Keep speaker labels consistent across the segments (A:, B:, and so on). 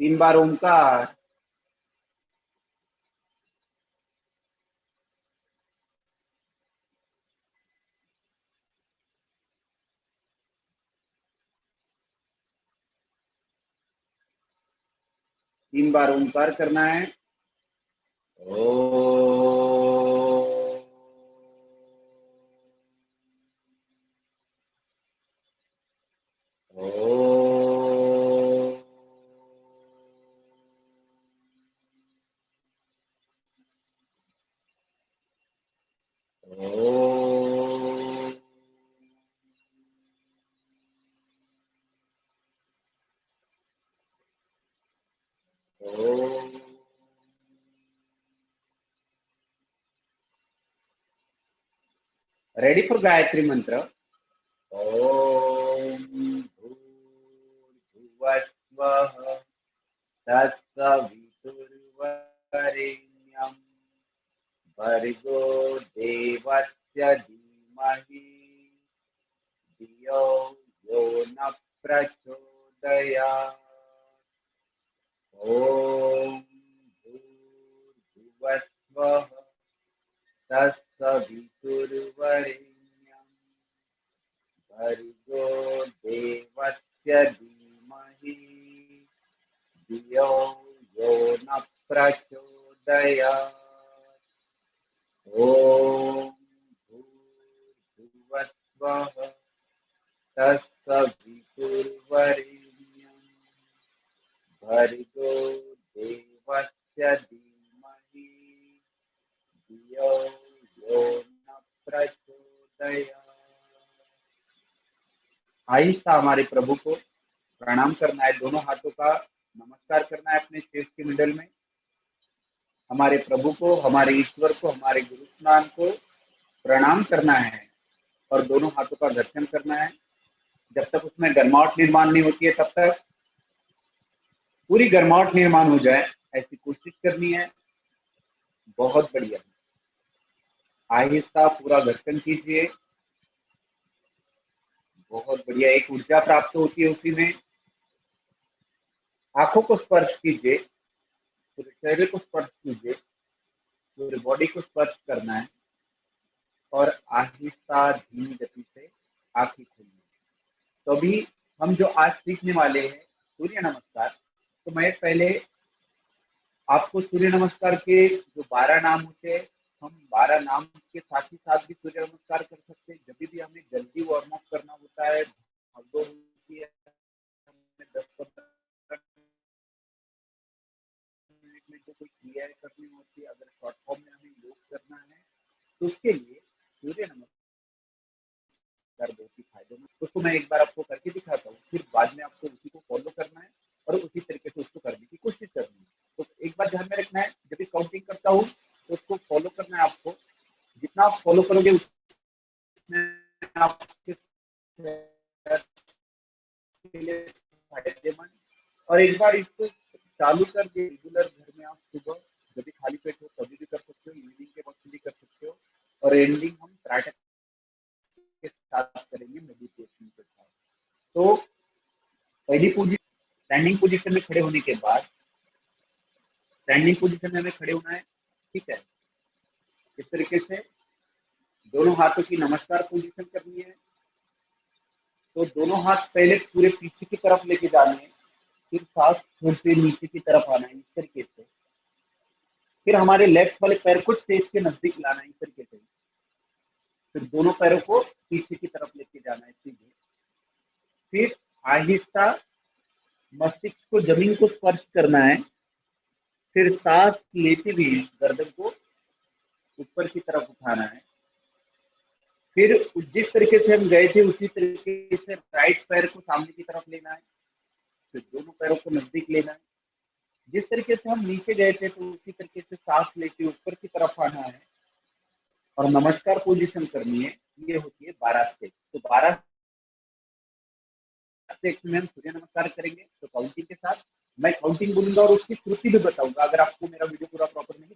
A: 3 बार ओंकार। तीन बार ओंकार करना है। ओ रेडी फॉर गायत्री मंत्र। ओम भूर्भुवस्वः तत्सवितुर्वरेण्यं भर्गो देवस्य धीमहि धियो यो न प्रचोदयात्। ओम भूर्भुवस्वः तत्सवितुर्वरेण्यं भर्गो देवस्य धीमहि धियो यो न प्रचोदयात्। ओम भूर्भुवस्वः तत्सवितुर्वरेण्यं भर्गो देवस्य धीमहि धियो यो न प्रचोदयात्। आहिस्ता हमारे प्रभु को प्रणाम करना है। दोनों हाथों का नमस्कार करना है अपने चेस्ट के मिडल में। हमारे प्रभु को, हमारे ईश्वर को, हमारे गुरु स्नान को प्रणाम करना है और दोनों हाथों का घर्षण करना है। जब तक उसमें गर्माहट निर्माण नहीं होती है तब तक पूरी गर्माहट निर्माण हो जाए ऐसी कोशिश करनी है। बहुत बढ़िया। आहिस्ता पूरा घर्षण कीजिए। बहुत बढ़िया। एक ऊर्जा प्राप्त होती है उसी में। आंखों को स्पर्श कीजिए, पूरे चेहरे को स्पर्श कीजिए, पूरे बॉडी को स्पर्श करना है और आहिस्ता धीमी गति से आंखें खोलनी है। तो अभी हम जो आज सीखने वाले हैं सूर्य नमस्कार, तो मैं पहले आपको सूर्य नमस्कार के जो 12 नाम होते हैं, हम 12 नाम के साथ ही साथ भी सूर्य नमस्कार कर सकते हैं। जब भी हमें जल्दी वार्म अप करना होता है, भागदौड़ होती है, हमें 10-15 मिनट में जो कोई क्रियाएं करनी होती है, अगर शॉर्ट फॉर्म में हमें योग करना है तो उसके लिए सूर्य नमस्कार बहुत ही फायदेमंद। उसको मैं एक बार आपको करके दिखाता हूँ, फिर बाद में आपको उसी को फॉलो करना है और उसी तरीके से उसको करने की कोशिश करनी है। तो एक बार ध्यान में रखना है, जब भी काउंटिंग करता हूँ तो उसको फॉलो करना है आपको। जितना आप फॉलो करोगे उतने आपके लिए फायदेमंद। और एक बार इसको चालू करके रेगुलर घर में आप सुबह जब भी खाली पेट हो तभी भी कर सकते हो, इवनिंग के वक्त भी कर सकते हो और एंडिंग हम प्रातः के साथ करेंगे मेडिटेशन के साथ। तो पहली पोजीशन स्टैंडिंग पोजीशन में खड़े होने के बाद स्टैंडिंग पोजीशन में हमें खड़े होना है। ठीक है, इस तरीके से दोनों हाथों की नमस्कार पोजीशन करनी है। तो दोनों हाथ पहले पूरे पीछे की तरफ लेके जाने हैं, फिर सांस छोड़ते नीचे की तरफ आना है इस तरीके से। फिर हमारे लेफ्ट वाले पैर को स्टेज के नजदीक लाना है इस तरीके से। फिर दोनों पैरों को पीछे की तरफ लेके जाना है सीधे। फिर आहिस्ता मस्तिष्क को जमीन को स्पर्श करना है। फिर सांस लेते हुए गर्दन को ऊपर की तरफ उठाना है। फिर जिस तरीके से हम गए थे उसी तरीके से राइट पैर को सामने की तरफ लेना है। फिर दोनों पैरों को नजदीक लेना है। जिस तरीके से हम नीचे गए थे तो उसी तरीके से सांस लेके ऊपर की तरफ आना है और नमस्कार पोजीशन करनी है। ये होती है 12 स्टेप। तो 12 स्टेप में हम सूर्य नमस्कार करेंगे। तो काउंटिंग के साथ मैं काउंटिंग बोलूंगा और उसकी श्रुति भी बताऊंगा। अगर आपको मेरा वीडियो पूरा प्रॉपर नहीं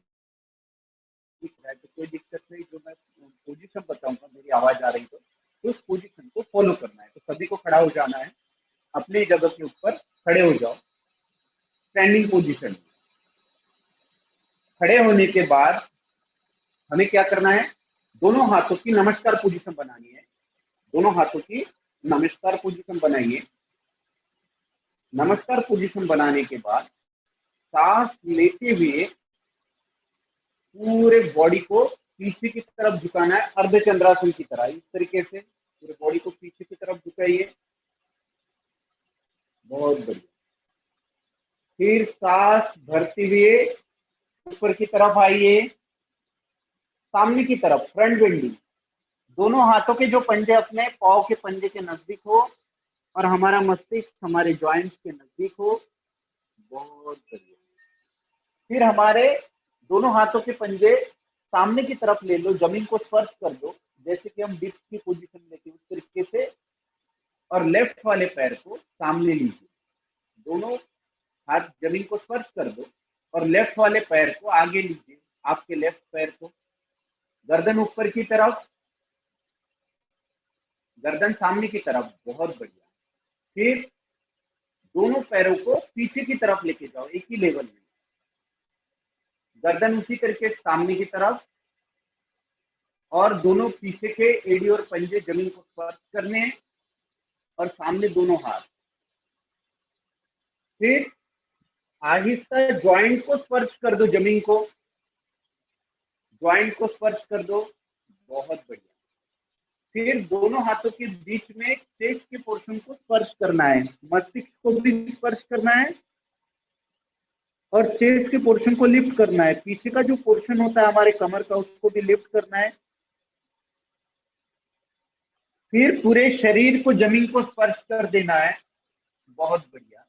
A: दिख रहा है तो कोई दिक्कत नहीं, जो मैं पोजीशन बताऊंगा मेरी आवाज आ रही तो उस पोजीशन को फॉलो करना है। तो सभी को खड़ा हो जाना है, अपनी जगह के ऊपर खड़े हो जाओ। Standing position. खड़े होने के बाद हमें क्या करना है, दोनों हाथों की नमस्कार पोजीशन बनानी है। दोनों हाथों की नमस्कार पोजीशन बनाइए। नमस्कार पोजीशन बनाने के बाद सांस लेते हुए पूरे बॉडी को पीछे की तरफ झुकाना है, अर्धचंद्रासन की तरह। इस तरीके से पूरे बॉडी को पीछे की तरफ झुकाइए। बहुत बढ़िया। फिर सांस भरते हुए ऊपर की तरफ आइए, सामने की तरफ, फ्रंट बेंडिंग। दोनों हाथों के जो पंजे अपने पाँव के पंजे के नजदीक हो और हमारा मस्तिष्क हमारे जॉइंट्स के नजदीक हो। बहुत बढ़िया। फिर हमारे दोनों हाथों के पंजे सामने की तरफ ले लो, जमीन को स्पर्श कर दो, जैसे कि हम डिप्स की पोजीशन लेते हैं उस तरीके से। और लेफ्ट वाले पैर को सामने लीजिए, दोनों हाथ जमीन को स्पर्श कर दो और लेफ्ट वाले पैर को आगे लीजिए, आपके लेफ्ट पैर को। गर्दन ऊपर की तरफ, गर्दन सामने की तरफ। बहुत बढ़िया। फिर दोनों पैरों को पीछे की तरफ लेके जाओ, एक ही लेवल में। गर्दन उसी तरीके सामने की तरफ और दोनों पीछे के एड़ी और पंजे जमीन को स्पर्श करने हैं और सामने दोनों हाथ। फिर आहिस्ता ज्वाइंट को स्पर्श कर दो, जमीन को, ज्वाइंट को स्पर्श कर दो। बहुत बढ़िया। फिर दोनों हाथों के बीच में चेस्ट के पोर्शन को स्पर्श करना है, मस्तिष्क को भी स्पर्श करना है और चेस्ट के पोर्शन को लिफ्ट करना है। पीछे का जो पोर्शन होता है हमारे कमर का, उसको भी लिफ्ट करना है। फिर पूरे शरीर को जमीन को स्पर्श कर देना है। बहुत बढ़िया।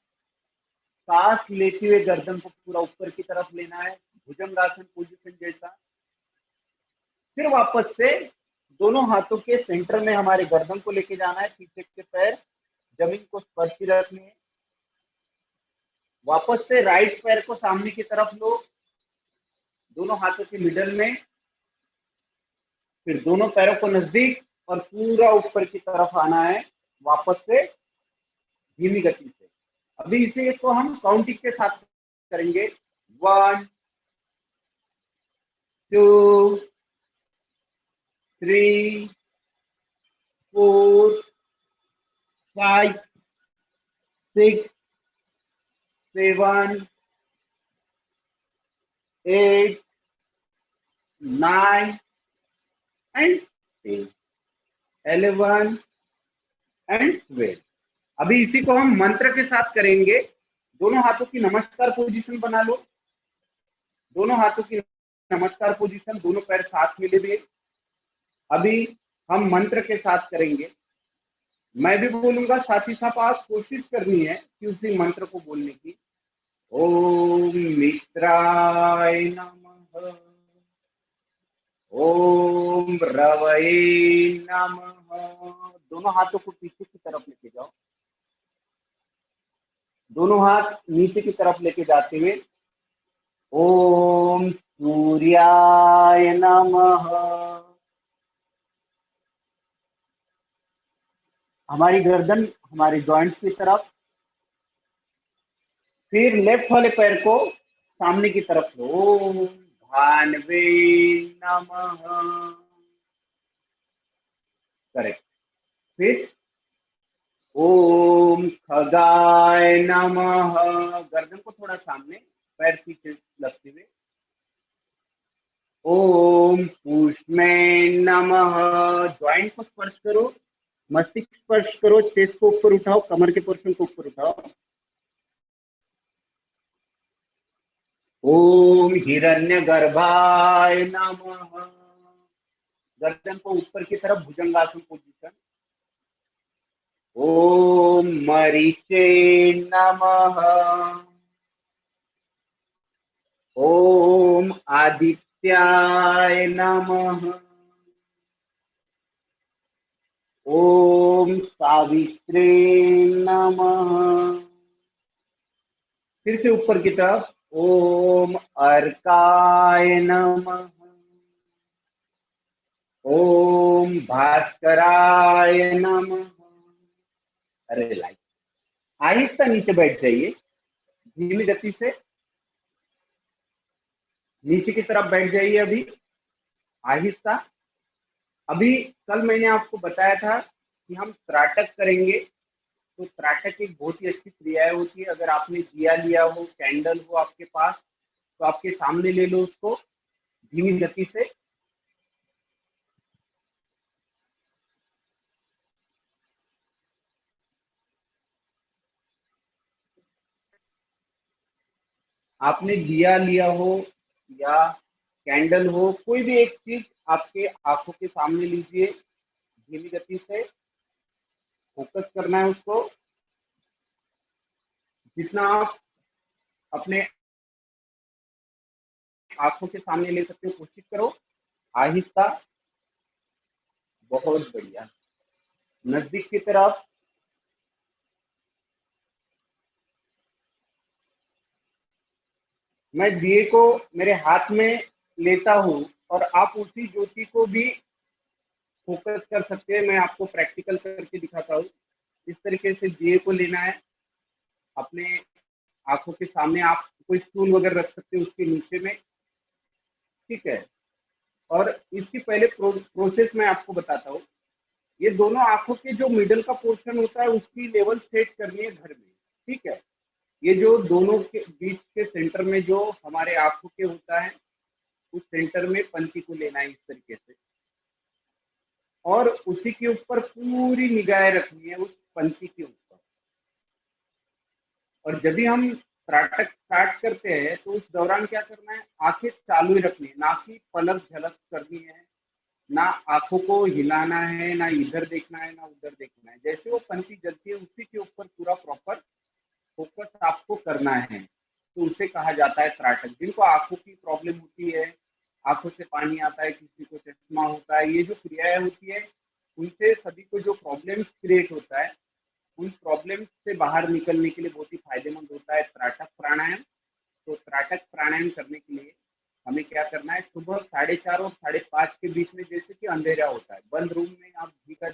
A: सांस लेते हुए गर्दन को पूरा ऊपर की तरफ लेना है, भुजंगासन पोजीशन जैसा। फिर वापस से दोनों हाथों के सेंटर में हमारे गर्दन को लेके जाना है, पीछे के पैर जमीन को स्पर्श रखने हैं। वापस से राइट पैर को सामने की तरफ लो, दोनों हाथों के मिडल में। फिर दोनों पैरों को नजदीक और पूरा ऊपर की तरफ आना है, वापस से धीमी गति से। अभी इसे को हम काउंटिंग के साथ करेंगे। 1 2 3 4 5 6 7 8 9 and 10 11 and 12। अभी इसी को हम मंत्र के साथ करेंगे। दोनों हाथों की नमस्कार पोजीशन बना लो, दोनों हाथों की नमस्कार पोजीशन, दोनों पैर साथ में ले लिए। अभी हम मंत्र के साथ करेंगे। मैं भी बोलूंगा, साथ ही साथ आप कोशिश करनी है कि उसी मंत्र को बोलने की। ओम मित्राय नमः, ओम रवये नमः। दोनों हाथों को पीछे की तरफ लेके जाओ, दोनों हाथ नीचे की तरफ लेके जाते हुए ओम सूर्याय नमः। हमारी गर्दन हमारे जॉइंट्स की तरफ। फिर लेफ्ट वाले पैर को सामने की तरफ लो, ओम भानवे नमः। करेक्ट। फिर ओम खगाय नमः। गर्दन को थोड़ा सामने, पैर पीछे लगते हुए। ओम पुष्मे नमः। ज्वाइंट को स्पर्श करो, मस्तिष्क स्पर्श करो, चेस्ट को ऊपर उठाओ, कमर के पोर्शन को ऊपर उठाओ। ओम हिरण्यगर्भाय नमः। गर्दन को ऊपर की तरफ, भुजंगासन पोजीशन। ओम मरीचे नमः। ओम आदित्याय नमः। ओम सावित्रे नमः। फिर से ऊपर की तरफ, ओम अर्काय नमः। ओम भास्कराय नमः। अरे लाइक आहिस्ता नीचे बैठ जाइए, धीमी गति से नीचे की तरफ बैठ जाइए। अभी आहिस्ता। अभी कल मैंने आपको बताया था कि हम त्राटक करेंगे, तो त्राटक एक बहुत ही अच्छी क्रिया होती है। अगर आपने दिया लिया हो, कैंडल हो आपके पास, तो आपके सामने ले लो उसको धीमी गति से। आपने दिया लिया हो या कैंडल हो, कोई भी एक चीज आपके आंखों के सामने लीजिए, धीमी गति से फोकस करना है उसको। जितना आप अपने आंखों के सामने ले सकते हो कोशिश करो। आहिस्ता। बहुत बढ़िया। नजदीक की तरफ। मैं दिए को मेरे हाथ में लेता हूँ और आप उसी ज्योति को भी फोकस कर सकते हैं। मैं आपको प्रैक्टिकल करके दिखाता हूँ। इस तरीके से दिए को लेना है अपने आंखों के सामने। आप कोई स्टूल वगैरह रख सकते हो उसके नीचे में, ठीक है। और इसकी पहले प्रोसेस मैं आपको बताता हूँ। ये दोनों आंखों के जो मिडल का पोर्शन होता है उसकी लेवल सेट करनी है घर में, ठीक है। ये जो दोनों के बीच के सेंटर में जो हमारे आंखों के होता है, उस सेंटर में पंक्ति को लेना है इस तरीके से, और उसी के ऊपर पूरी निगाहें रखनी है उस पंक्ति के ऊपर। और जब भी हम त्राटक स्टार्ट करते हैं तो उस दौरान क्या करना है, आंखें चालू ही रखनी है, ना कि पलक झलक करनी है, ना आंखों को हिलाना है, ना इधर देखना है ना उधर देखना है। जैसे वो पंक्ति जलती है उसी के ऊपर पूरा प्रॉपर फोकस आपको करना है, तो उसे कहा जाता है त्राटक। जिनको आंखों की प्रॉब्लम होती है, आंखों से पानी आता है, किसी को चश्मा होता है, ये जो क्रियाएं होती है उनसे सभी को जो प्रॉब्लम क्रिएट होता है, उन प्रॉब्लम से बाहर निकलने के लिए बहुत ही फायदेमंद होता है त्राटक प्राणायाम। तो त्राटक प्राणायाम करने के लिए हमें क्या करना है, सुबह 4:30 और 5:30 के बीच में, जैसे कि अंधेरा होता है, बंद रूम में आप घी का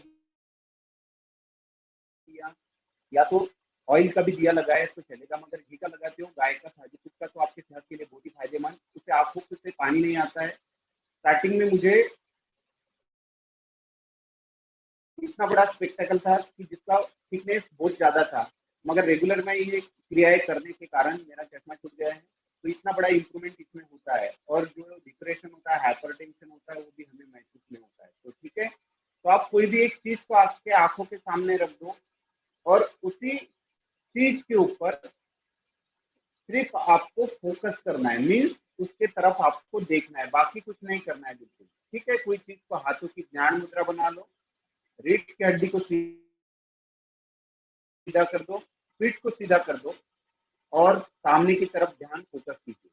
A: दिया या तो ऑयल का भी दिया लगाए तो चलेगा, मगर घी का लगाते हो गाय का साझी दूध का, तो आपके सेहत के लिए बहुत ही फायदेमंद। उससे आंखों से पानी नहीं आता है। स्टार्टिंग में मुझे इतना बड़ा स्पेक्टेकल था कि जिसका थिकनेस बहुत ज्यादा था, मगर रेगुलर में ये क्रियाएं करने के कारण मेरा चश्मा छूट गया है। तो इतना बड़ा इंप्रूवमेंट इसमें होता है, और जो डिप्रेशन होता है, हाइपरटेंशन होता है, वो भी हमें महसूस नहीं होता है। तो ठीक है, तो आप कोई भी एक चीज को आपके आंखों के सामने रख दो और उसी चीज के ऊपर सिर्फ आपको फोकस करना है, मीन्स उसके तरफ आपको देखना है, बाकी कुछ नहीं करना है बिल्कुल, ठीक है। कोई चीज को हाथों की ज्ञान मुद्रा बना लो, रीढ़ की हड्डी को सीधा कर दो, पीठ को सीधा कर दो और सामने की तरफ ध्यान फोकस कीजिए।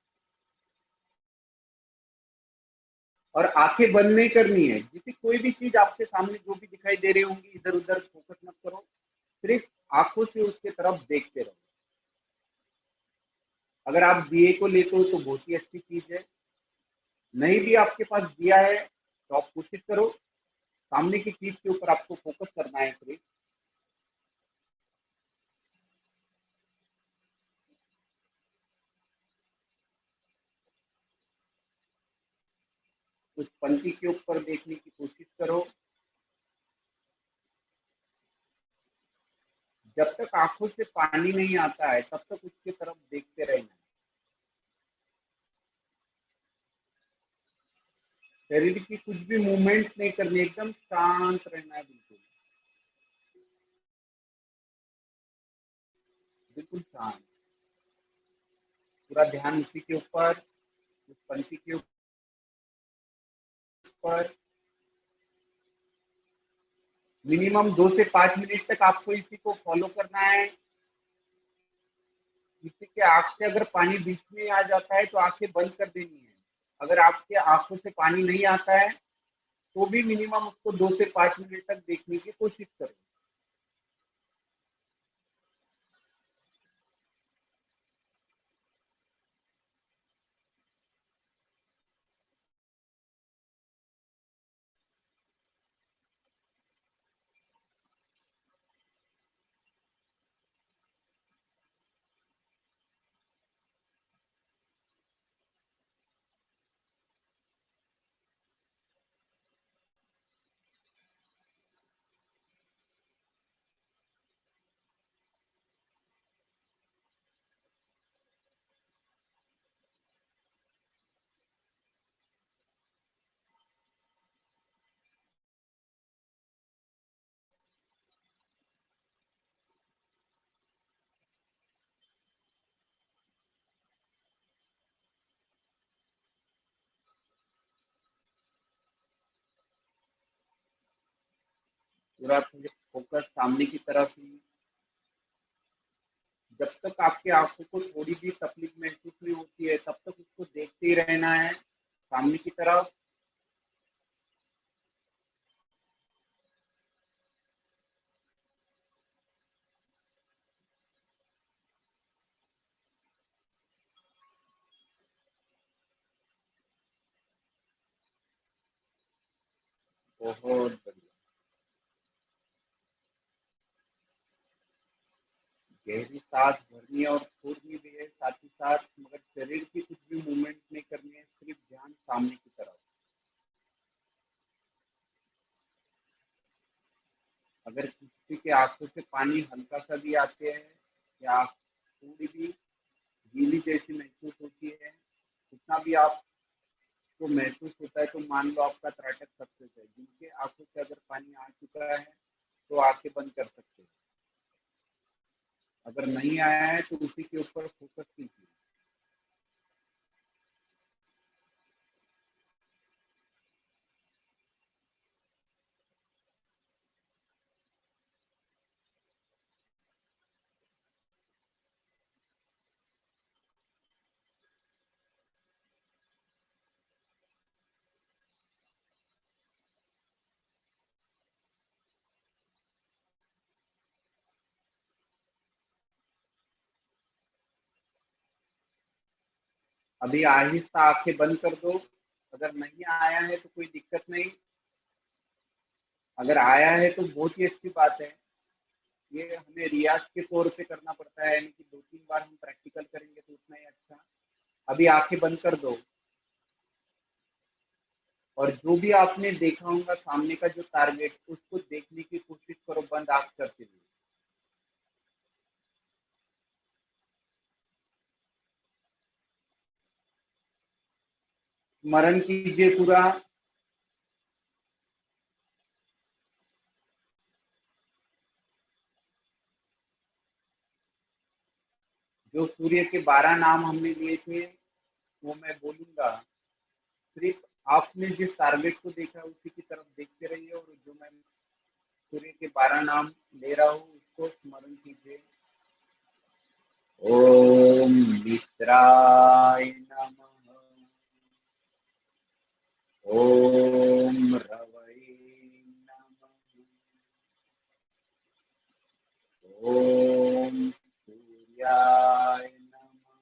A: और आंखें बंद नहीं करनी है, जिससे कोई भी चीज आपके सामने जो भी दिखाई दे रही होंगी इधर उधर फोकस मत करो, सिर्फ आंखों से उसके तरफ देखते रहो। अगर आप दिए को लेते हो तो बहुत ही अच्छी चीज है। नहीं भी आपके पास दिया है तो आप कोशिश करो सामने की चीज के ऊपर आपको फोकस करना है सिर्फ। उस पंक्ति के ऊपर देखने की कोशिश करो। जब तक आंखों से पानी नहीं आता है तब तक उसके तरफ देखते रहना है। शरीर की कुछ भी मूवमेंट नहीं करनी, एकदम शांत रहना है, बिल्कुल बिल्कुल शांत। पूरा ध्यान उसी के ऊपर, उस पंक्ति के ऊपर। मिनिमम 2 से 5 मिनट तक आपको इसी को फॉलो करना है। किसी के आंख से अगर पानी बीच में आ जाता है तो आंखें बंद कर देनी है। अगर आपके आंखों से पानी नहीं आता है तो भी मिनिमम उसको 2 से 5 मिनट तक देखने की कोशिश करें। पूरा फोकस सामने की तरफ ही। जब तक आपके आंखों को थोड़ी भी तकलीफ महसूस नहीं होती है तब तक उसको देखते ही रहना है सामने की तरफ। बहुत बढ़िया। गहरी सांस भरनी है और छोड़नी भी है साथ ही साथ, मगर शरीर की कुछ भी मूवमेंट नहीं करनी है, सिर्फ ध्यान सामने की तरफ। अगर किसी के आंखों से पानी हल्का सा भी आते हैं या थोड़ी भी गीली जैसी महसूस होती है, जितना भी आपको महसूस होता है, तो मान लो आपका त्राटक सक्सेस है। जिनके आंखों से अगर पानी आ चुका है तो आंखें बंद कर सकते हैं। अगर नहीं आया है तो उसी के ऊपर फोकस कीजिए। अभी आहिस्ता आंखें बंद कर दो। अगर नहीं आया है तो कोई दिक्कत नहीं, अगर आया है तो बहुत ही अच्छी बात है। ये हमें रियाज के तौर पे करना पड़ता है, यानी कि 2-3 बार हम प्रैक्टिकल करेंगे तो उतना ही अच्छा। अभी आंखें बंद कर दो और जो भी आपने देखा होगा सामने का जो टारगेट, उसको देखने की कोशिश करो बंद आंख करते हुए। स्मरण कीजिए पूरा। जो सूर्य के 12 नाम हमने लिए थे वो मैं बोलूंगा, सिर्फ आपने जिस टारगेट को देखा उसी की तरफ देखते रहिए, और जो मैं सूर्य के 12 नाम ले रहा हूँ उसको स्मरण कीजिए। ओम मित्राय नमः। ओम रवये नमः। ओम सूर्याय नमः।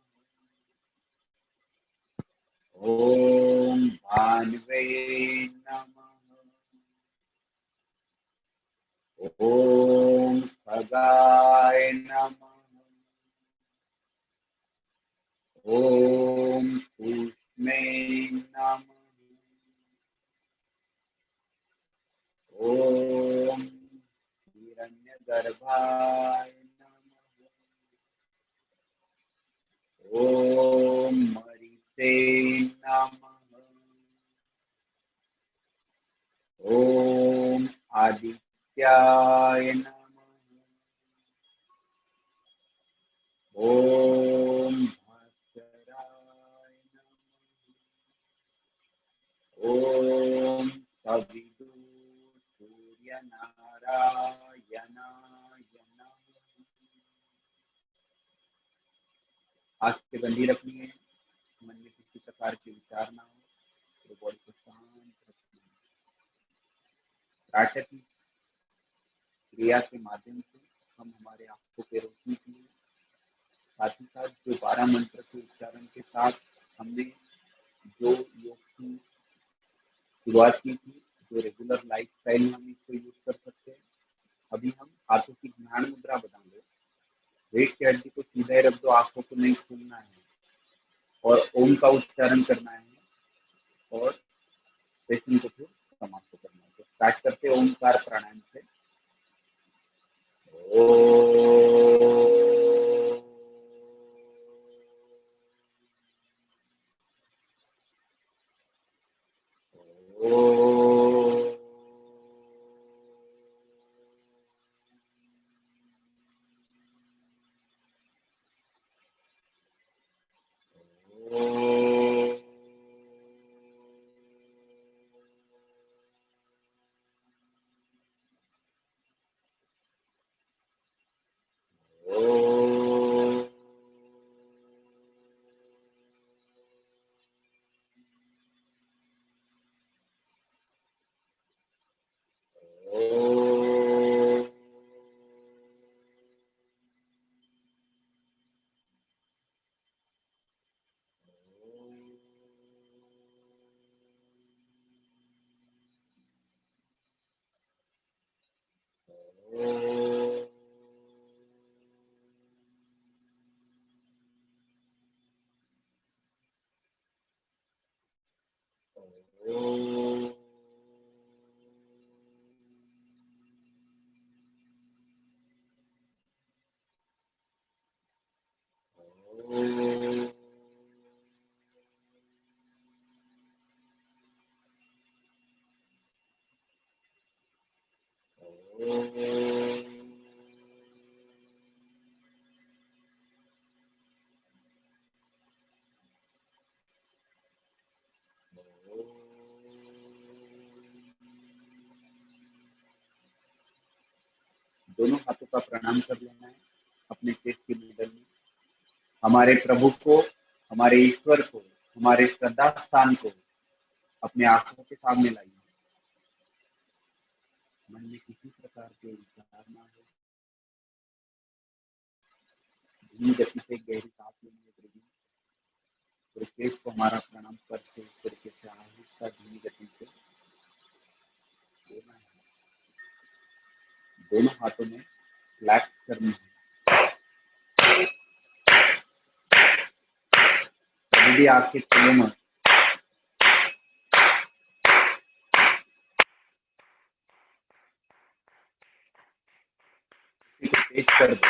A: ओम भानवे नमः। ओम खगाय नमः। ओम सूक्ष्मे नमः। ओम हिरण्यगर्भाय नमः। ओम मरीचे नमः। ओम आदित्याय नमः। ओम भास्कराय नमः। ओम सवितु सूर्यनारायणाय नमः। आंखें बंदी रखनी है, मन में किसी प्रकार के विचार ना हो, तो बॉडी को शांत रखना है। त्राटक की क्रिया के माध्यम से हम हमारे आंखों के रोशनी के लिए, साथ ही साथ जो 12 मंत्र के उच्चारण के साथ हमने जो योग की शुरुआत की थी, जो रेगुलर लाइफ स्टाइल में हम इसको यूज कर सकते हैं। अभी हम हाथों की ध्यान मुद्रा बनाएंगे। पेट की हड्डी को सीधा ही रख दो, आंखों को नहीं खोलना है और ओम का उच्चारण करना है और सेशन को फिर समाप्त करना है। तो स्टार्ट करते हैं ओमकार प्राणायाम से। दोनों हाथों का प्रणाम कर लेना है अपने चेस्ट की मिडल में। हमारे प्रभु को, हमारे ईश्वर को, हमारे श्रद्धा स्थान को अपने आंखों के सामने लाइए। मन में किसी प्रकार के विचार ना हो। धीमी गति से गहरी सांस लेनी है प्रभु। पूरे चेस्ट को हमारा प्रणाम करते इस तरीके से आहिस्ता धीमी गति से लेना है। दोनों हाथों में रिलैक्स करनी है। कभी भी आंखें खोलो मत। तेज कर दो।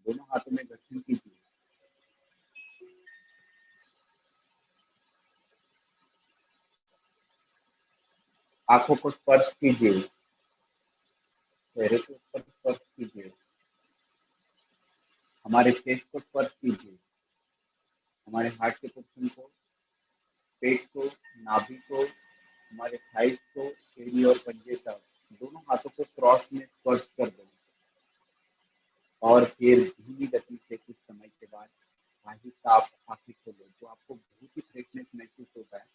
A: दोनों हाथों में घर्षण कीजिए। आंखों को स्पर्श कीजिए। चेहरे के ऊपर स्पर्श कीजिए। हमारे चेस्ट को स्पर्श कीजिए। हमारे हार्ट के पोर्शन को, पेट को, नाभि को, हमारे थाइस को, एड़ी और पंजे तक दोनों हाथों को क्रॉस में स्पर्श कर दो। और फिर धीमी गति से कुछ समय के बाद आहिस्ता आप आंखें खोलो। तो आपको बहुत ही फ्रेशनेस महसूस होता है।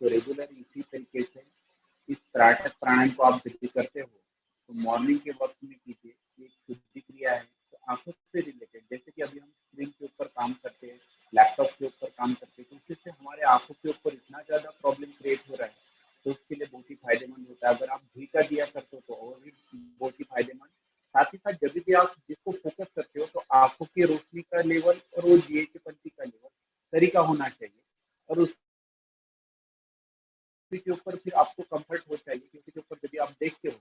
A: तो रेगुलर इसी तरीके से इस त्राटक प्राणायाम को आप जब भी करते हो तो मॉर्निंग के वक्त में कीजिए। एक शुद्धि क्रिया है तो आंखों से रिलेटेड, जैसे कि अभी हम स्क्रीन के ऊपर काम करते हैं, लैपटॉप के ऊपर काम करते हैं, तो उससे हमारे आंखों के ऊपर इतना ज्यादा प्रॉब्लम क्रिएट हो रहा है। तो उसके लिए बहुत ही फायदेमंद होता है। अगर आप घी का दिया करते हो तो और भी बहुत ही फायदेमंद। साथ ही साथ जब भी आप जिसको फोकस करते हो तो आंखों की रोशनी का लेवल और वो दिए की पंक्ति का लेवल तरीका होना चाहिए। और उस के ऊपर फिर आपको कंफर्ट हो चाहिए, क्योंकि के ऊपर जब आप देखते हो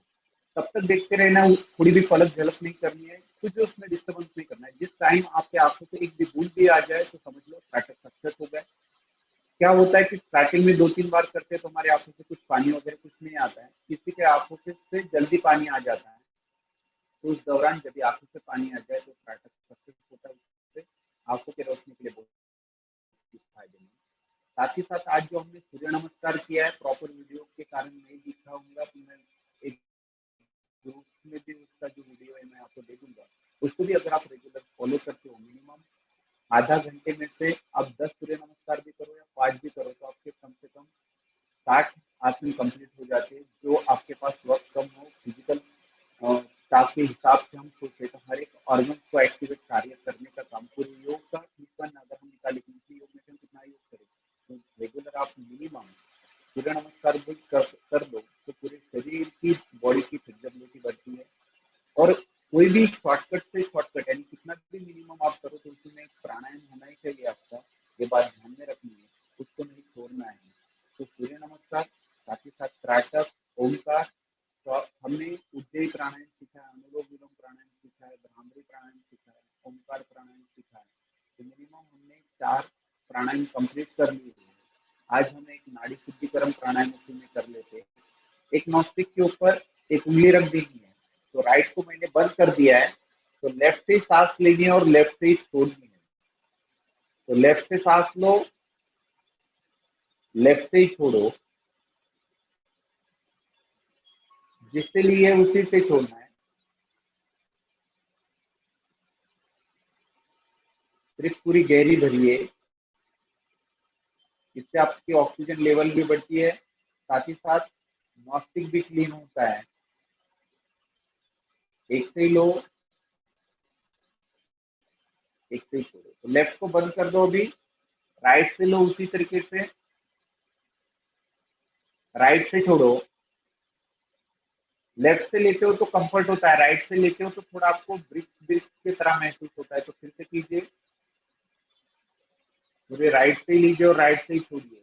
A: तब तक देखते रहना, थोड़ी भी पलक झलक नहीं करनी है, कुछ भी उसमें डिस्टर्बेंस नहीं करना है। जिस टाइम आपके आंखों से एक भी बूंद भी आ जाए तो समझ लो स्टार्टअप सक्सेस हो गया। क्या होता है कि स्टार्टिंग में 2-3 बार करते हैं तो हमारे आंखों से कुछ पानी वगैरह कुछ नहीं आता है, किसी के आंखों से जल्दी पानी आ जाता है। तो उस दौरान जब आंखों से पानी आ जाए तो स्टार्टअप सक्सेस होता है। उससे आंखों की रोशनी के लिए बहुत फायदेमंद। साथ ही साथ आज जो हमने सूर्य नमस्कार किया है प्रॉपर वीडियो के कारण नहीं दिखाऊंगा, तो मैं एक ग्रुप में भी उसका जो वीडियो है मैं आपको दे दूंगा। उसको भी अगर आप रेगुलर फॉलो करते हो, मिनिमम आधा घंटे में से आप 10 सूर्य नमस्कार भी करो या 5 भी करो तो आपके कम से कम 60 आसन कंप्लीट हो जाते हैं। जो आपके पास वक्त कम हो, फिजिकल टास्क के हिसाब से हम सोचे तो हर एक ऑर्गन को एक्टिवेट कार्य करने का काम पूरे योग का निष्पन्न अगर हम निकाले कि योग में हम कितना योग करें, तो रेगुलर आप मिनिमम सूर्य नमस्कार भी कर दो तो पूरे शरीर की, बॉडी की फ्लेक्सिबिलिटी बढ़ती है। और कोई भी शॉर्टकट से शॉर्टकट यानी कितना भी मिनिमम आप करो तो उसमें एक प्राणायाम होना ही चाहिए आपका। ये बात ध्यान में रखनी है, उसको नहीं छोड़ना है। तो सूर्य नमस्कार, साथ ही साथ त्राटक, ओमकार, तो हमने उज्जयी प्राणायाम सीखा है, अनुलोम विलोम प्राणायाम सीखा है, भ्रामरी प्राणायाम सीखा है, ओमकार प्राणायाम सीखा है। तो मिनिमम हमने 4 प्राणायाम कंप्लीट कर लिए हैं। आज हम एक नाड़ी शुद्धिकरण प्राणायाम उसी में कर लेते हैं। एक नॉस्टिक के ऊपर एक उंगली रख देनी है, तो राइट को मैंने बंद कर दिया है, तो लेफ्ट से सांस लेनी है और लेफ्ट से ही छोड़नी है। तो लेफ्ट से सांस लो, लेफ्ट से ही छोड़ो, जिससे लिए उसी से छोड़ना है। सिर्फ पूरी गहरी भरिए, इससे आपकी ऑक्सीजन लेवल भी बढ़ती है, साथ ही साथ नॉस्टिक भी क्लीन होता है। एक से ही लो, एक से ही छोड़ो। तो लेफ्ट को बंद कर दो, अभी राइट से लो उसी तरीके से, राइट से छोड़ो, लेफ्ट से लेते हो तो कंफर्ट होता है, राइट से लेते हो तो थोड़ा आपको ब्रिक ब्रिक की तरह महसूस होता है। तो फिर से कीजिए, पूरे राइट से ही लीजिए और राइट से ही छोड़िए।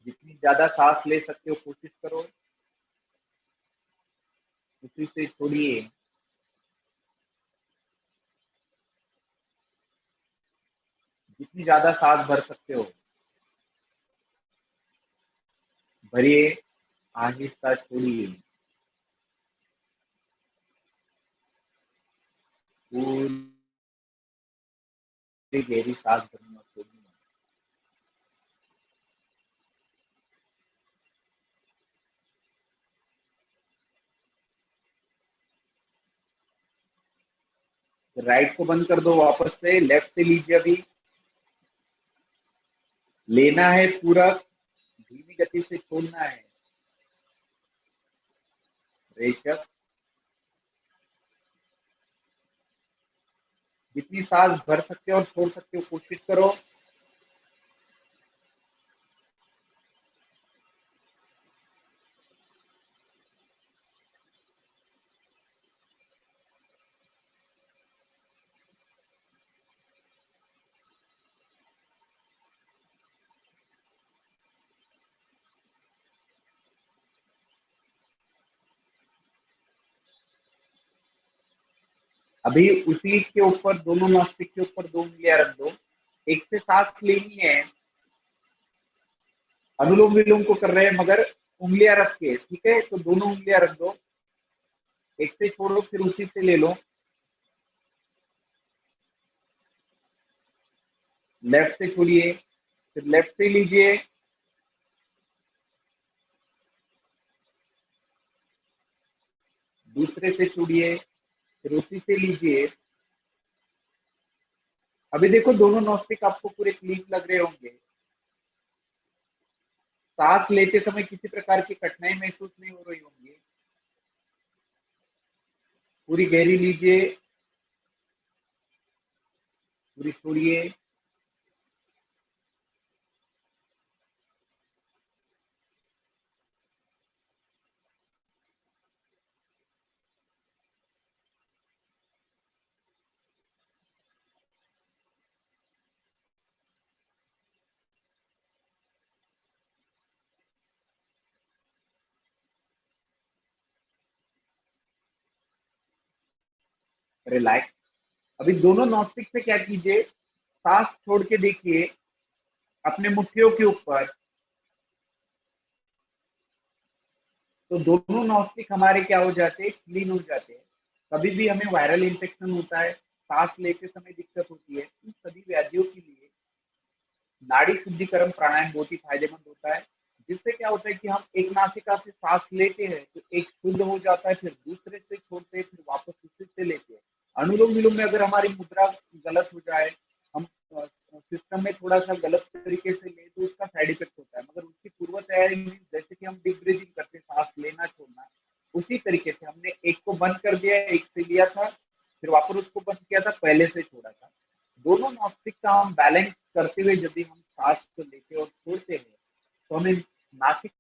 A: जितनी ज्यादा सांस ले सकते हो कोशिश करो, उसी से छोड़िए। जितनी ज्यादा सांस भर सकते हो भरिए, आहिस्ता छोड़िए। पूरी गहरी सांस भरनी और छोड़नी। राइट को बंद कर दो, वापस से लेफ्ट से लीजिए। अभी लेना है पूरा, धीमी गति से छोड़ना है। रेचक, जितनी सांस भर सकते हो और छोड़ सकते हो कोशिश करो। अभी उसी के ऊपर, दोनों नास्तिक के ऊपर 2 उंगलियां रख दो। एक से सांस लेनी है, अनुलोम विलोम को कर रहे हैं मगर उंगलियां रख के, ठीक है? तो दोनों उंगलियां रख दो, एक से छोड़ो फिर उसी से ले लो। लेफ्ट से छोड़िए, फिर लेफ्ट से लीजिए, दूसरे से छोड़िए, फिर उसी से लीजिए। अभी देखो दोनों नॉस्टिक आपको पूरे क्लीन लग रहे होंगे। सांस लेते समय किसी प्रकार की कठिनाई महसूस नहीं हो रही होंगी। पूरी गहरी लीजिए, पूरी छोड़िए। रिलैक्स। अभी दोनों नॉस्टिक से क्या कीजिए, सांस छोड़ के देखिए अपने मुट्ठियों के ऊपर। तो दोनों नॉस्टिक हमारे क्या हो जाते हैं, क्लीन हो जाते हैं। कभी भी हमें वायरल इन्फेक्शन होता है, सांस लेते समय दिक्कत होती है, इन सभी व्याधियों के लिए नाड़ी शुद्धिकरण प्राणायाम बहुत ही फायदेमंद होता है। जिससे क्या होता है कि हम एक नासिका से सांस लेते हैं तो एक शुद्ध हो जाता है, फिर दूसरे से छोड़ते हैं, फिर वापस उसी से लेते हैं। अनुलोम विलोम में अगर हमारी मुद्रा गलत हो जाए, हम सिस्टम में थोड़ा सा गलत तरीके से ले तो उसका साइड इफेक्ट होता है। मगर उसकी पूर्व तैयारी में, जैसे कि हम डीप ब्रीथिंग करते हैं, सांस लेना छोड़ना, उसी तरीके से हमने एक को बंद कर दिया, एक से लिया था, फिर वापस उसको बंद किया था, पहले से छोड़ा था। दोनों नॉस्टिक का हम बैलेंस करते हुए यदि हम सांस को लेते और छोड़ते हैं तो हमें